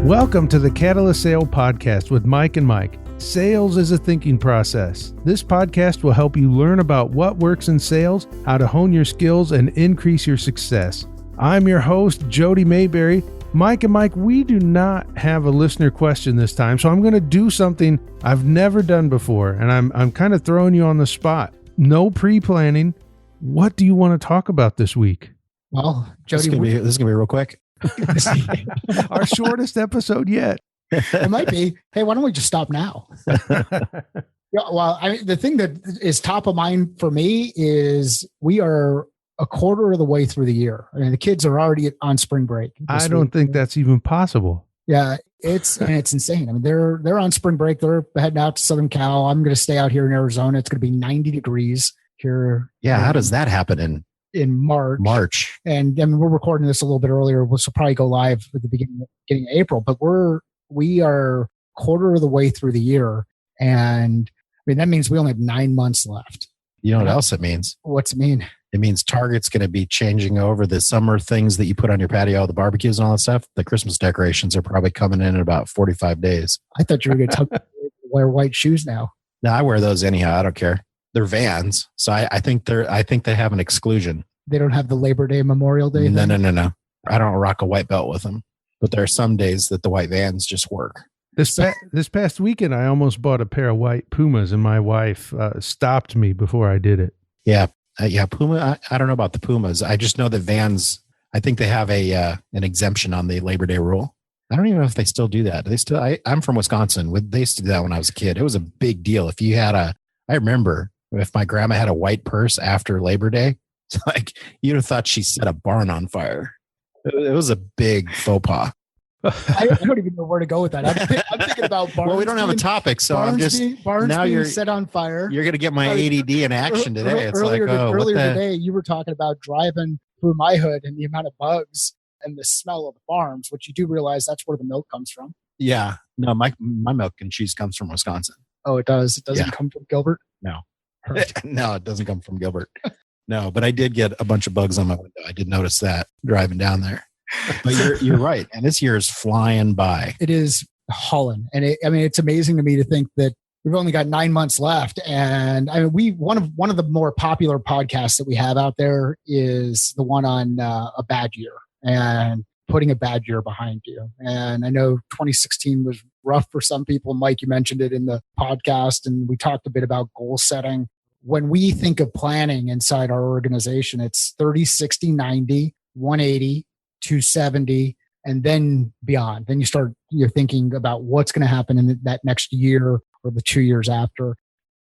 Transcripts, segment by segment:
Welcome to the Catalyst Sale Podcast with Mike and Mike. Sales is a thinking process. This podcast will help you learn about what works in sales, how to hone your skills, and increase your success. I'm your host, Jody Mayberry. Mike and Mike, we do not have a listener question this time, so I'm going to do something I've never done before, and I'm kind of throwing you on the spot. No pre-planning. What do you want to talk about this week? Well, Jody, this is gonna be real quick. Our shortest episode yet. It might be. Hey, why don't we just stop now? The thing that is top of mind for me is we are a quarter of the way through the year. I mean, the kids are already on spring break. I don't think that's even possible. Yeah, it's insane. I mean, they're on spring break. They're heading out to Southern Cal. I'm going to stay out here in Arizona. It's going to be 90 degrees here. Yeah, how does that happen in March? And I mean, we're recording this a little bit earlier. We'll probably go live at the beginning of April, but we are quarter of the way through the year. And I mean, that means we only have 9 months left. You know what else it means? What's it mean? It means Target's going to be changing over the summer things that you put on your patio, the barbecues and all that stuff. The Christmas decorations are probably coming in about 45 days. I thought you were going to wear white shoes now. No, I wear those anyhow. I don't care. They're Vans, so I think they have an exclusion. They don't have the Labor Day, Memorial Day. No. I don't rock a white belt with them, but there are some days that the white Vans just work. This past weekend, I almost bought a pair of white Pumas, and my wife stopped me before I did it. Yeah, Puma. I don't know about the Pumas. I just know that Vans. I think they have an exemption on the Labor Day rule. I don't even know if they still do that. Do they still? I'm from Wisconsin. They used to do that when I was a kid. It was a big deal. If you had I remember if my grandma had a white purse after Labor Day, it's like you'd have thought she set a barn on fire. It was a big faux pas. I don't even know where to go with that. I'm thinking about barns. Well, we don't have a topic, so barns being set on fire. You're going to get my ADD in action today. It's earlier today, you were talking about driving through my hood and the amount of bugs and the smell of the farms, which you do realize that's where the milk comes from. Yeah. No, my milk and cheese comes from Wisconsin. Oh, it does? It doesn't come from Gilbert? No. No, it doesn't come from Gilbert. No, but I did get a bunch of bugs on my window. I did notice that driving down there. But you're right. And this year is flying by. It is hauling. And it's amazing to me to think that we've only got 9 months left. And I mean, one of the more popular podcasts that we have out there is the one on a bad year and putting a bad year behind you. And I know 2016 was rough for some people. Mike, you mentioned it in the podcast, and we talked a bit about goal setting. When we think of planning inside our organization, it's 30, 60, 90, 180, 270, and then beyond. Then you're thinking about what's going to happen in that next year or the 2 years after.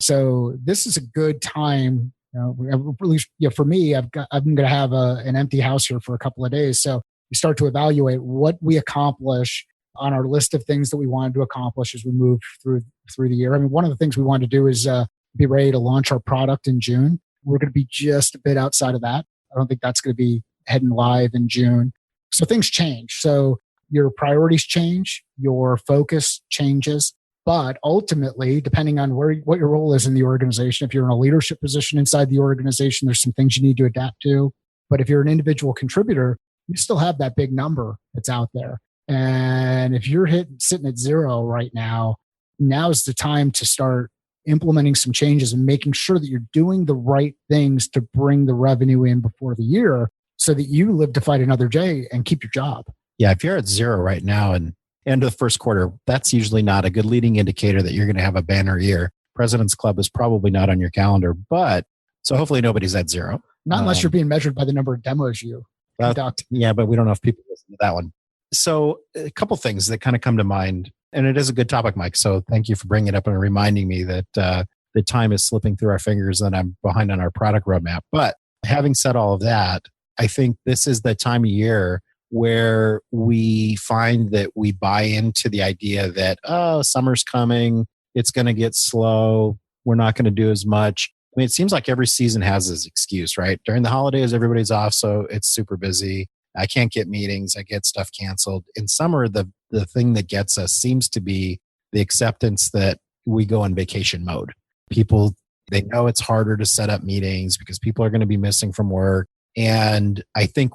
So this is a good time. At least for me, I'm going to have an empty house here for a couple of days. So we start to evaluate what we accomplish on our list of things that we wanted to accomplish as we move through the year. I mean, one of the things we wanted to do is be ready to launch our product in June. We're going to be just a bit outside of that. I don't think that's going to be heading live in June. So things change. So your priorities change, your focus changes, but ultimately, depending on what your role is in the organization, if you're in a leadership position inside the organization, there's some things you need to adapt to. But if you're an individual contributor, you still have that big number that's out there. And if you're sitting at zero right now, now's the time to start implementing some changes and making sure that you're doing the right things to bring the revenue in before the year so that you live to fight another day and keep your job. Yeah, if you're at zero right now and end of the first quarter, that's usually not a good leading indicator that you're going to have a banner year. President's Club is probably not on your calendar, but so hopefully nobody's at zero. Not unless you're being measured by the number of demos you conduct. Yeah, but we don't know if people listen to that one. So a couple things that kind of come to mind, and it is a good topic, Mike. So thank you for bringing it up and reminding me that the time is slipping through our fingers and I'm behind on our product roadmap. But having said all of that, I think this is the time of year where we find that we buy into the idea that, summer's coming, it's going to get slow, we're not going to do as much. I mean, it seems like every season has this excuse, right? During the holidays, everybody's off, so it's super busy. I can't get meetings. I get stuff canceled. In summer, the thing that gets us seems to be the acceptance that we go on vacation mode. People, they know it's harder to set up meetings because people are going to be missing from work. And I think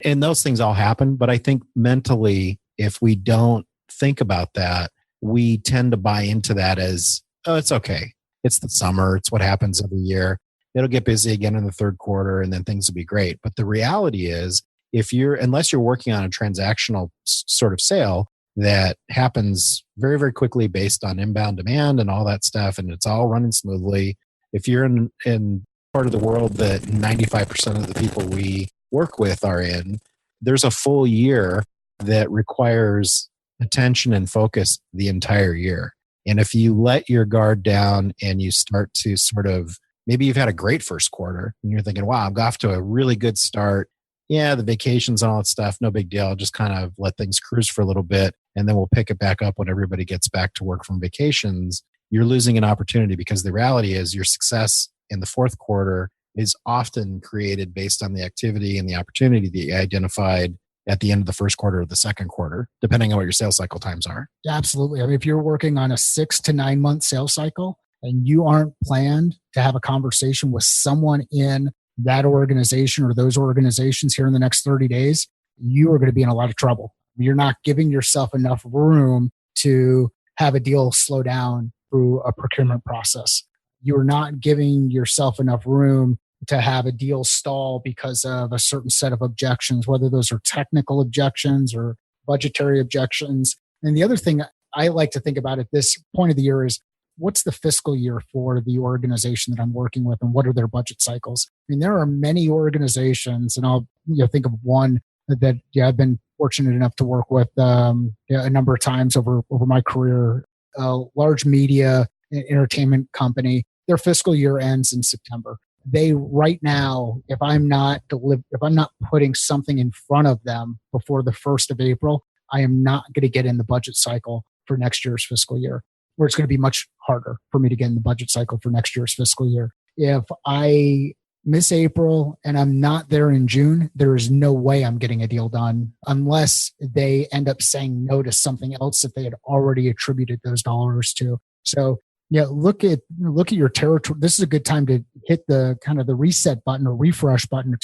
and those things all happen, but I think mentally if we don't think about that, we tend to buy into that as, oh, it's okay. It's the summer. It's what happens every year. It'll get busy again in the third quarter and then things will be great. But the reality is, unless you're working on a transactional sort of sale that happens very, very quickly based on inbound demand and all that stuff, and it's all running smoothly. If you're in part of the world that 95% of the people we work with are in, there's a full year that requires attention and focus the entire year. And if you let your guard down and you start to sort of, maybe you've had a great first quarter and you're thinking, wow, I'm off to a really good start. Yeah, the vacations and all that stuff, no big deal. I'll just kind of let things cruise for a little bit and then we'll pick it back up when everybody gets back to work from vacations. You're losing an opportunity because the reality is your success in the fourth quarter is often created based on the activity and the opportunity that you identified at the end of the first quarter or the second quarter, depending on what your sales cycle times are. Absolutely. I mean, if you're working on a 6 to 9 month sales cycle and you aren't planned to have a conversation with someone in that organization or those organizations here in the next 30 days, you are going to be in a lot of trouble. You're not giving yourself enough room to have a deal slow down through a procurement process. You're not giving yourself enough room to have a deal stall because of a certain set of objections, whether those are technical objections or budgetary objections. And the other thing I like to think about at this point of the year is, what's the fiscal year for the organization that I'm working with and what are their budget cycles? I mean, there are many organizations, and I'll think of one that I've been fortunate enough to work with a number of times over my career, a large media and entertainment company. Their fiscal year ends in September. They right now, if I'm not putting something in front of them before the 1st of April, I am not going to get in the budget cycle for next year's fiscal year, where it's going to be much harder for me to get in the budget cycle for next year's fiscal year. If I miss April and I'm not there in June, there is no way I'm getting a deal done unless they end up saying no to something else that they had already attributed those dollars to. So look at your territory. This is a good time to hit the kind of the reset button or refresh button,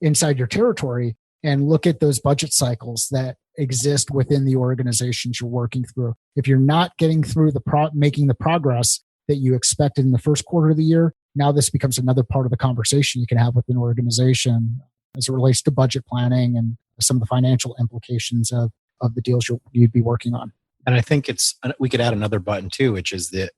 inside your territory and look at those budget cycles that exist within the organizations you're working through. If you're not getting through making the progress that you expected in the first quarter of the year, now this becomes another part of the conversation you can have with an organization as it relates to budget planning and some of the financial implications of the deals you'd be working on. And I think we could add another button too, which is the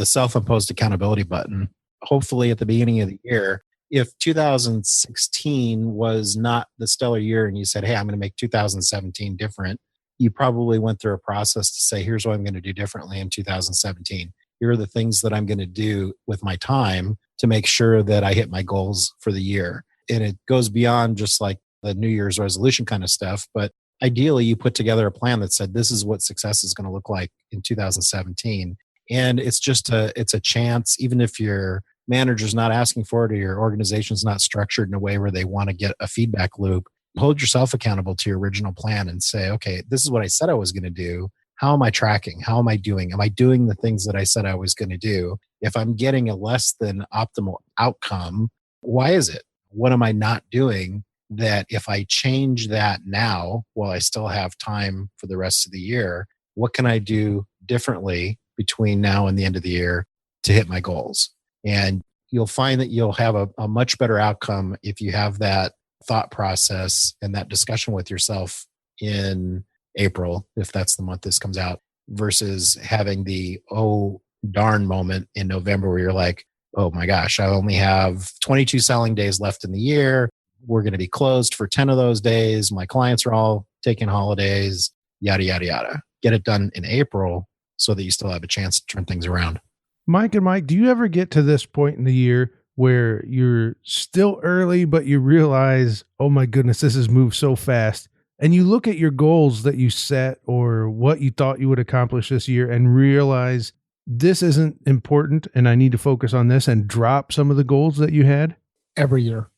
self-imposed accountability button. Hopefully at the beginning of the year, if 2016 was not the stellar year and you said, hey, I'm going to make 2017 different, you probably went through a process to say, here's what I'm going to do differently in 2017. Here are the things that I'm going to do with my time to make sure that I hit my goals for the year. And it goes beyond just like the New Year's resolution kind of stuff, but ideally, you put together a plan that said, this is what success is going to look like in 2017. And it's a chance, even if your manager's not asking for it or your organization's not structured in a way where they want to get a feedback loop, hold yourself accountable to your original plan and say, okay, this is what I said I was going to do. How am I tracking? How am I doing? Am I doing the things that I said I was going to do? If I'm getting a less than optimal outcome, why is it? What am I not doing? That if I change that now, while I still have time for the rest of the year, what can I do differently between now and the end of the year to hit my goals? And you'll find that you'll have a much better outcome if you have that thought process and that discussion with yourself in April, if that's the month this comes out, versus having the, oh, darn moment in November where you're like, oh my gosh, I only have 22 selling days left in the year. We're going to be closed for 10 of those days. My clients are all taking holidays, yada, yada, yada. Get it done in April so that you still have a chance to turn things around. Mike, do you ever get to this point in the year where you're still early, but you realize, oh my goodness, this has moved so fast. And you look at your goals that you set or what you thought you would accomplish this year and realize this isn't important and I need to focus on this and drop some of the goals that you had? Every year.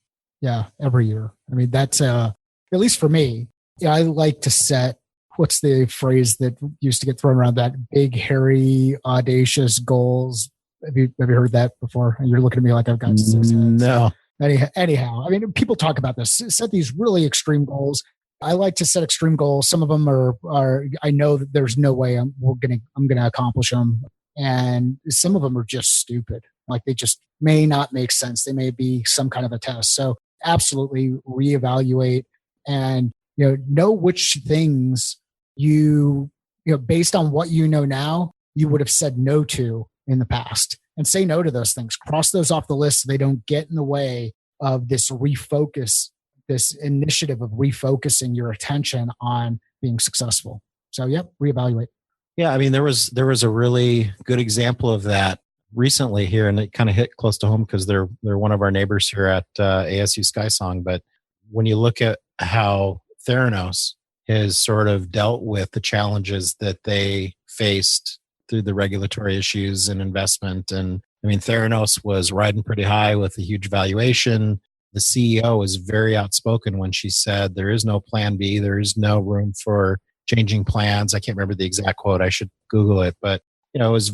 Yeah, every year. I mean, that's at least for me. Yeah, I like to set, what's the phrase that used to get thrown around, that big, hairy, audacious goals. Have you heard that before? You're looking at me like I've got six heads. No. Anyhow, I mean, people talk about this. Set these really extreme goals I like to set extreme goals. Some of them are I know that there's no way I'm gonna accomplish them, and some of them are just stupid. Like they just may not make sense. They may be some kind of a test. So absolutely reevaluate and know which things based on what you know now, you would have said no to in the past, and say no to those things. Cross those off the list so they don't get in the way of this refocus, this initiative of refocusing your attention on being successful. So, reevaluate. Yeah, I mean, there was a really good example of that recently here, and it kind of hit close to home because they're one of our neighbors here at ASU Skysong. But when you look at how Theranos has sort of dealt with the challenges that they faced through the regulatory issues and investment, and I mean, Theranos was riding pretty high with a huge valuation. The CEO was very outspoken when she said there is no plan B, there is no room for changing plans. I can't remember the exact quote. I should Google it, but it was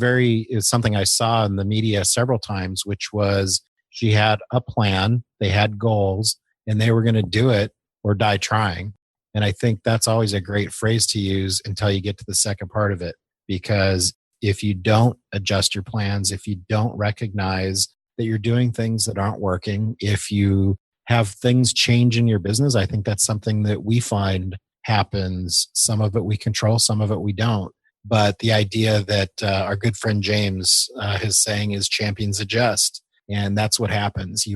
something I saw in the media several times, which was she had a plan, they had goals, and they were going to do it or die trying. And I think that's always a great phrase to use until you get to the second part of it, because if you don't adjust your plans, if you don't recognize that you're doing things that aren't working, if you have things change in your business, I think that's something that we find happens. Some of it we control, some of it we don't. But the idea that our good friend James is saying is champions adjust. And that's what happens.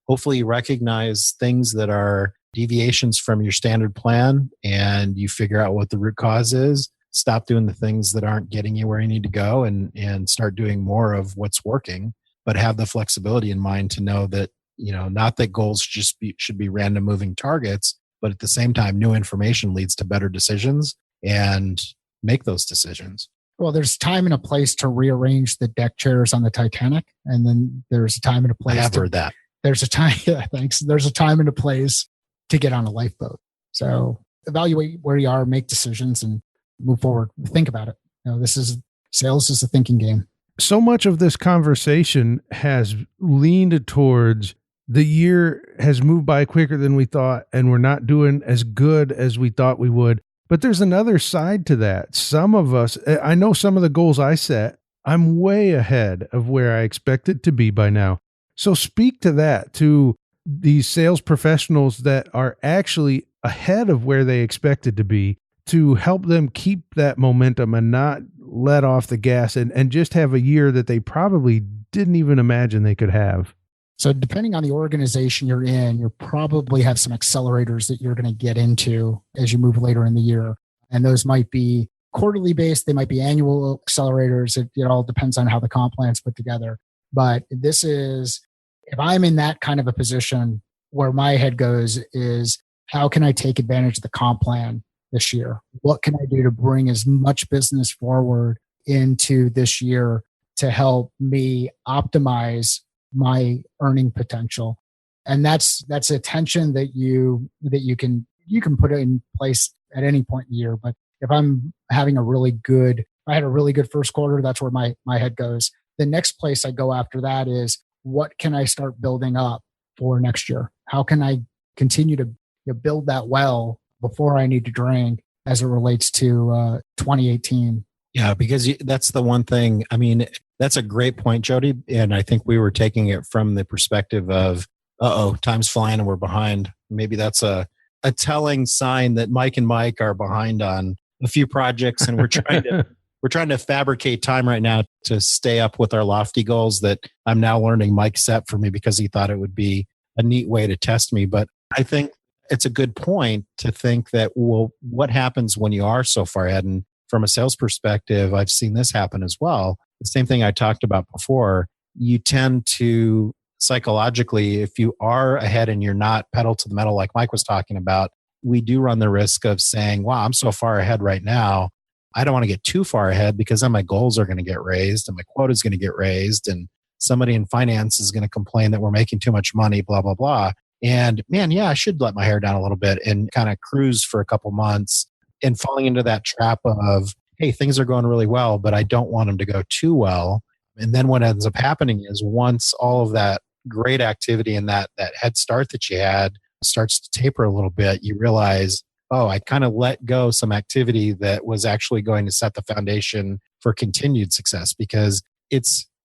Hopefully you recognize things that are deviations from your standard plan, and you figure out what the root cause is. Stop doing the things that aren't getting you where you need to go, and start doing more of what's working, but have the flexibility in mind to know that, not that goals should be random moving targets, but at the same time, new information leads to better decisions, and make those decisions. Well, there's time and a place to rearrange the deck chairs on the Titanic. And then there's a time and a place. I have heard that. There's a time. Yeah, thanks. There's a time and a place to get on a lifeboat. So evaluate where you are, make decisions, and move forward. Think about it. Sales is a thinking game. So much of this conversation has leaned towards the year has moved by quicker than we thought, and we're not doing as good as we thought we would. But there's another side to that. Some of us, I know some of the goals I set, I'm way ahead of where I expected to be by now. So speak to that, to these sales professionals that are actually ahead of where they expected to be, to help them keep that momentum and not let off the gas and just have a year that they probably didn't even imagine they could have. So depending on the organization you're in, you probably have some accelerators that you're going to get into as you move later in the year. And those might be quarterly based. They might be annual accelerators. It all depends on how the comp plan's put together. But if I'm in that kind of a position, where my head goes is, how can I take advantage of the comp plan this year? What can I do to bring as much business forward into this year to help me optimize my earning potential? And that's attention that you can put it in place at any point in the year. But if I'm having I had a really good first quarter, that's where my head goes. The next place I go after that is, what can I start building up for next year? How can I continue to build that well before I need to drain as it relates to 2018? Yeah, because that's the one thing. I mean, that's a great point, Jody. And I think we were taking it from the perspective of, time's flying and we're behind. Maybe that's a telling sign that Mike and Mike are behind on a few projects, and we're trying to fabricate time right now to stay up with our lofty goals that I'm now learning Mike set for me because he thought it would be a neat way to test me. But I think it's a good point to think that, well, what happens when you are so far ahead? And from a sales perspective, I've seen this happen as well. The same thing I talked about before. You tend to psychologically, if you are ahead and you're not pedal to the metal like Mike was talking about, we do run the risk of saying, wow, I'm so far ahead right now. I don't want to get too far ahead because then my goals are going to get raised and my quota is going to get raised and somebody in finance is going to complain that we're making too much money, blah, blah, blah. And man, I should let my hair down a little bit and kind of cruise for a couple months, and falling into that trap of, hey, things are going really well, but I don't want them to go too well. And then what ends up happening is, once all of that great activity and that head start that you had starts to taper a little bit, you realize, oh, I kind of let go some activity that was actually going to set the foundation for continued success, because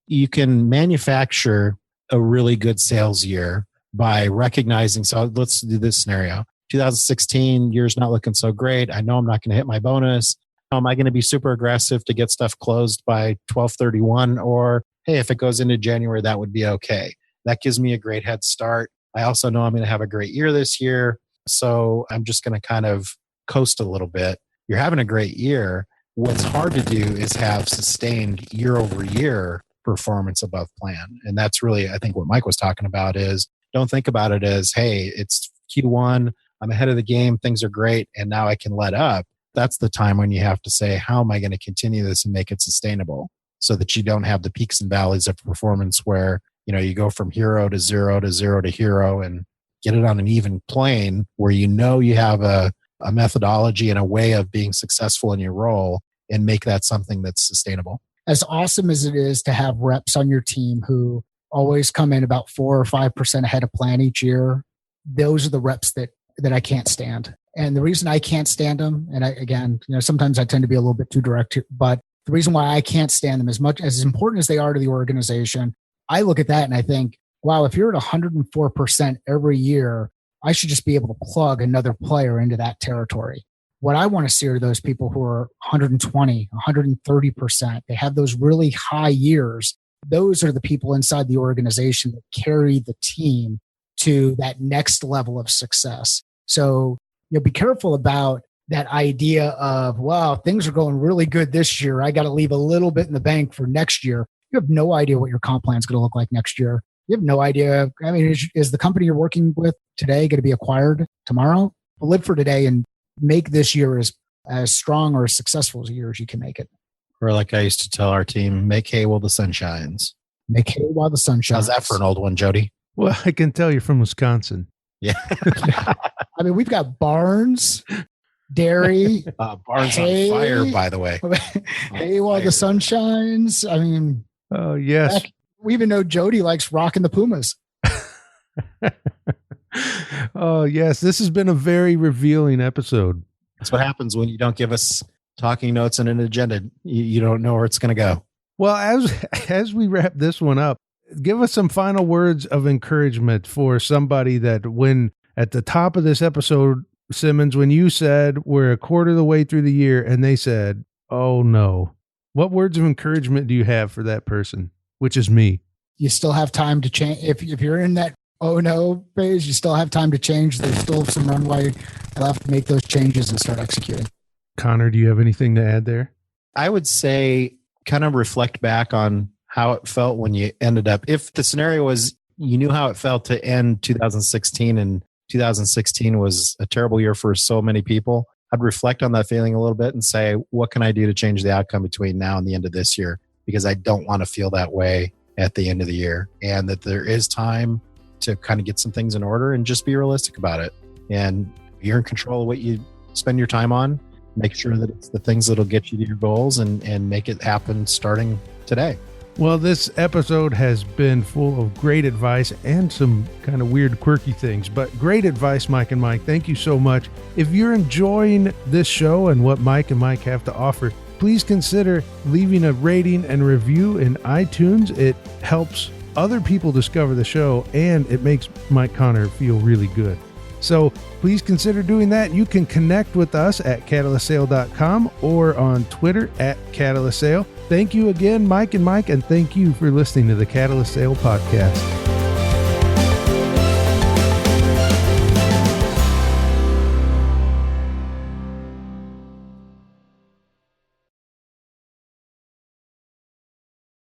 you can manufacture a really good sales year by recognizing. So let's do this scenario. 2016 year's not looking so great. I know I'm not going to hit my bonus. Am I going to be super aggressive to get stuff closed by 12/31? Or, hey, if it goes into January, that would be okay. That gives me a great head start. I also know I'm going to have a great year this year. So I'm just going to kind of coast a little bit. You're having a great year. What's hard to do is have sustained year over year performance above plan. And that's really, I think, what Mike was talking about is don't think about it as, hey, it's Q1, I'm ahead of the game, things are great, and now I can let up. That's the time when you have to say, how am I going to continue this and make it sustainable so that you don't have the peaks and valleys of performance where, you go from hero to zero to zero to hero, and get it on an even plane where you have a methodology and a way of being successful in your role, and make that something that's sustainable. As awesome as it is to have reps on your team who always come in about 4 or 5% ahead of plan each year, those are the reps that I can't stand. And the reason I can't stand them, and sometimes I tend to be a little bit too direct, but the reason why I can't stand them, as important as they are to the organization, I look at that and I think, wow, if you're at 104% every year, I should just be able to plug another player into that territory. What I want to see are those people who are 120, 130%. They have those really high years. Those are the people inside the organization that carry the team to that next level of success. So, be careful about that idea of, wow, things are going really good this year. I got to leave a little bit in the bank for next year. You have no idea what your comp plan is going to look like next year. You have no idea. I mean, is the company you're working with today going to be acquired tomorrow? Well, live for today and make this year as strong or as successful as a year as you can make it. Or like I used to tell our team, make hay while the sun shines. Make hay while the sun shines. How's that for an old one, Jody? Well, I can tell you're from Wisconsin. Yeah. I mean, we've got barns, dairy. Barns hay, on fire, by the way. Hay while the sun shines. I mean. Oh, yes. Heck, we even know Jody likes rocking the Pumas. Oh, yes. This has been a very revealing episode. That's what happens when you don't give us talking notes and an agenda. You don't know where it's going to go. Well, as we wrap this one up, give us some final words of encouragement for somebody that when at the top of this episode, Simmons, when you said we're a quarter of the way through the year and they said, oh no, what words of encouragement do you have for that person, which is me? You still have time to change. If you're in that oh no phase, you still have time to change. There's still some runway left to make those changes and start executing. Connor, do you have anything to add there? I would say kind of reflect back on how it felt when you ended up. If the scenario was you knew how it felt to end 2016 and 2016 was a terrible year for so many people, I'd reflect on that feeling a little bit and say, what can I do to change the outcome between now and the end of this year? Because I don't want to feel that way at the end of the year, and that there is time to kind of get some things in order and just be realistic about it. And you're in control of what you spend your time on. Make sure that it's the things that'll get you to your goals and make it happen starting today. Well, this episode has been full of great advice and some kind of weird, quirky things, but great advice, Mike and Mike. Thank you so much. If you're enjoying this show and what Mike and Mike have to offer, please consider leaving a rating and review in iTunes. It helps other people discover the show, and it makes Mike Connor feel really good. So please consider doing that. You can connect with us at catalystsale.com or on Twitter at Catalyst Sale. Thank you again, Mike and Mike, and thank you for listening to the Catalyst Sale Podcast.